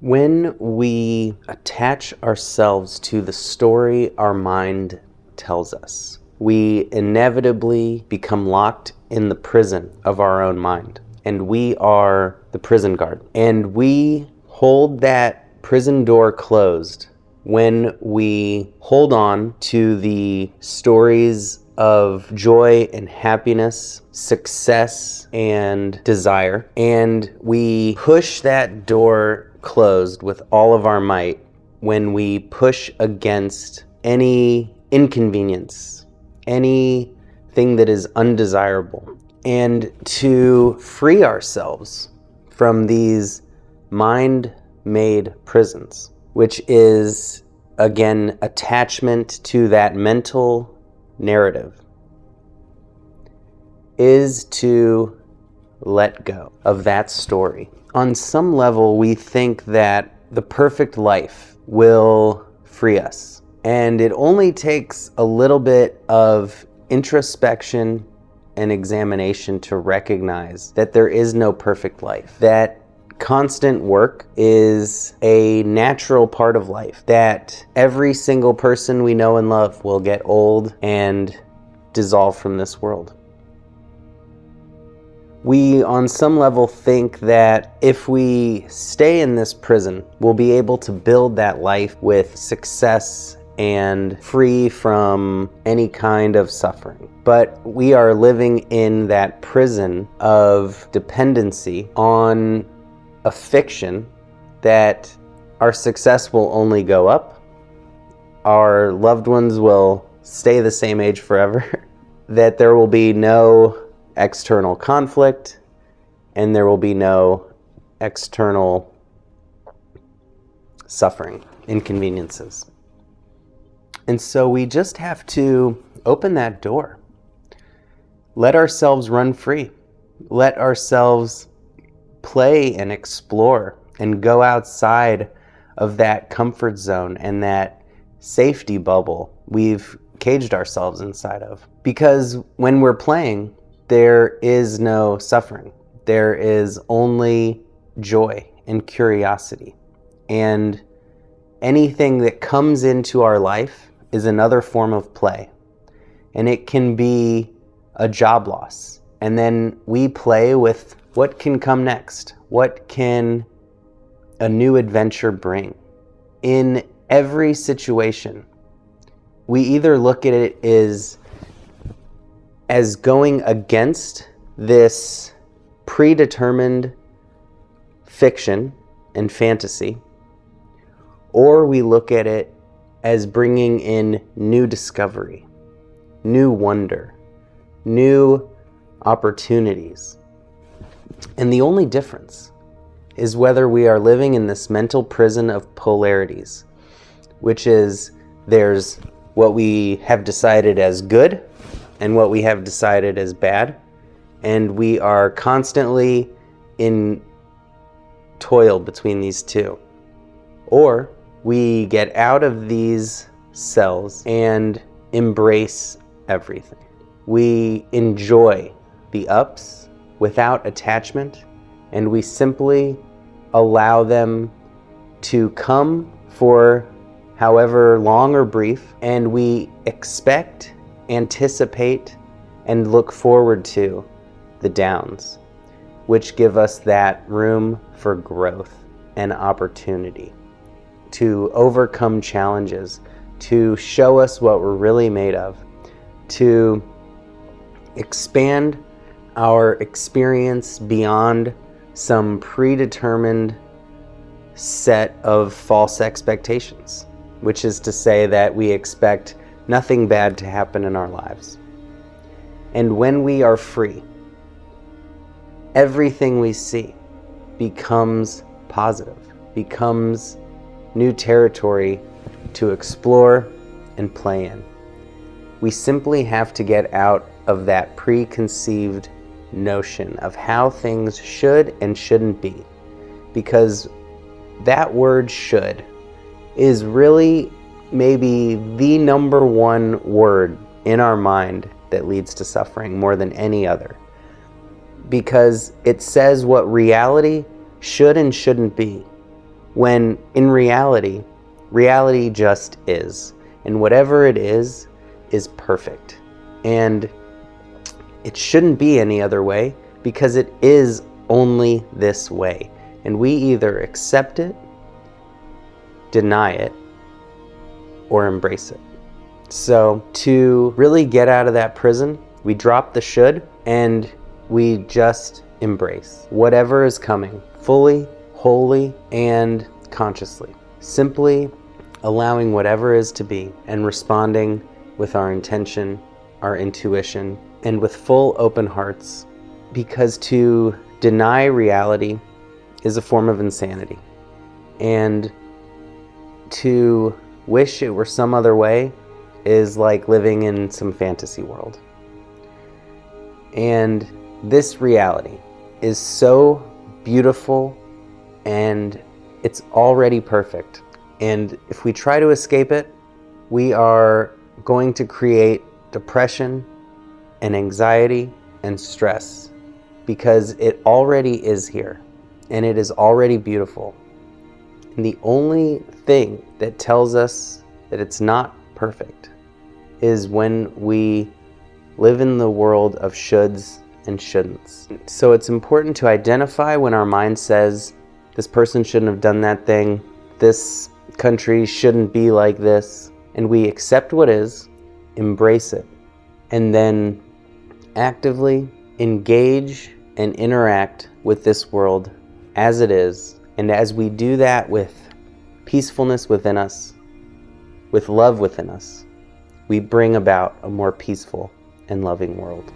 When we attach ourselves to the story our mind tells us, we inevitably become locked in the prison of our own mind. And we are the prison guard. And we hold that prison door closed when we hold on to the stories of joy and happiness, success and desire, and we push that door closed with all of our might when we push against any inconvenience, anything that is undesirable. And to free ourselves from these mind-made prisons, which is, again, attachment to that mental narrative, is to let go of that story. On some level, we think that the perfect life will free us. And it only takes a little bit of introspection and examination to recognize that there is no perfect life, that constant work is a natural part of life, that every single person we know and love will get old and dissolve from this world. We, on some level, think that if we stay in this prison, we'll be able to build that life with success and free from any kind of suffering. But we are living in that prison of dependency on a fiction that our success will only go up, our loved ones will stay the same age forever, that there will be no external conflict, and there will be no external suffering, inconveniences. And so we just have to open that door. Let ourselves run free. Let ourselves play and explore and go outside of that comfort zone and that safety bubble we've caged ourselves inside of. Because when we're playing, there is no suffering. There is only joy and curiosity. And anything that comes into our life is another form of play. And it can be a job loss. And then we play with what can come next. What can a new adventure bring? In every situation, we either look at it as going against this predetermined fiction and fantasy, or we look at it as bringing in new discovery, new wonder, new opportunities. And the only difference is whether we are living in this mental prison of polarities, which is there's what we have decided as good and what we have decided as bad, and we are constantly in toil between these two. Or we get out of these cells and embrace everything. We enjoy the ups without attachment, and we simply allow them to come for however long or brief, and we expect, anticipate, and look forward to the downs, which give us that room for growth and opportunity to overcome challenges, to show us what we're really made of, to expand our experience beyond some predetermined set of false expectations, which is to say that we expect nothing bad to happen in our lives. And when we are free, everything we see becomes positive, becomes new territory to explore and play in. We simply have to get out of that preconceived notion of how things should and shouldn't be, because that word should is really maybe the number one word in our mind that leads to suffering more than any other, because it says what reality should and shouldn't be. when in reality, reality just is. And whatever it is perfect. And it shouldn't be any other way, because it is only this way. And we either accept it, deny it, or embrace it. So to really get out of that prison, we drop the should and we just embrace whatever is coming, fully, wholly, and consciously. Simply allowing whatever is to be and responding with our intention, our intuition, and with full open hearts. Because to deny reality is a form of insanity. And to wish it were some other way is like living in some fantasy world. And this reality is so beautiful and it's already perfect. And if we try to escape it, we are going to create depression and anxiety and stress, because it already is here and it is already beautiful. And the only thing that tells us that it's not perfect is when we live in the world of shoulds and shouldn'ts. So it's important to identify when our mind says, this person shouldn't have done that thing, this country shouldn't be like this, and we accept what is, embrace it, and then actively engage and interact with this world as it is. And as we do that with peacefulness within us, with love within us, we bring about a more peaceful and loving world.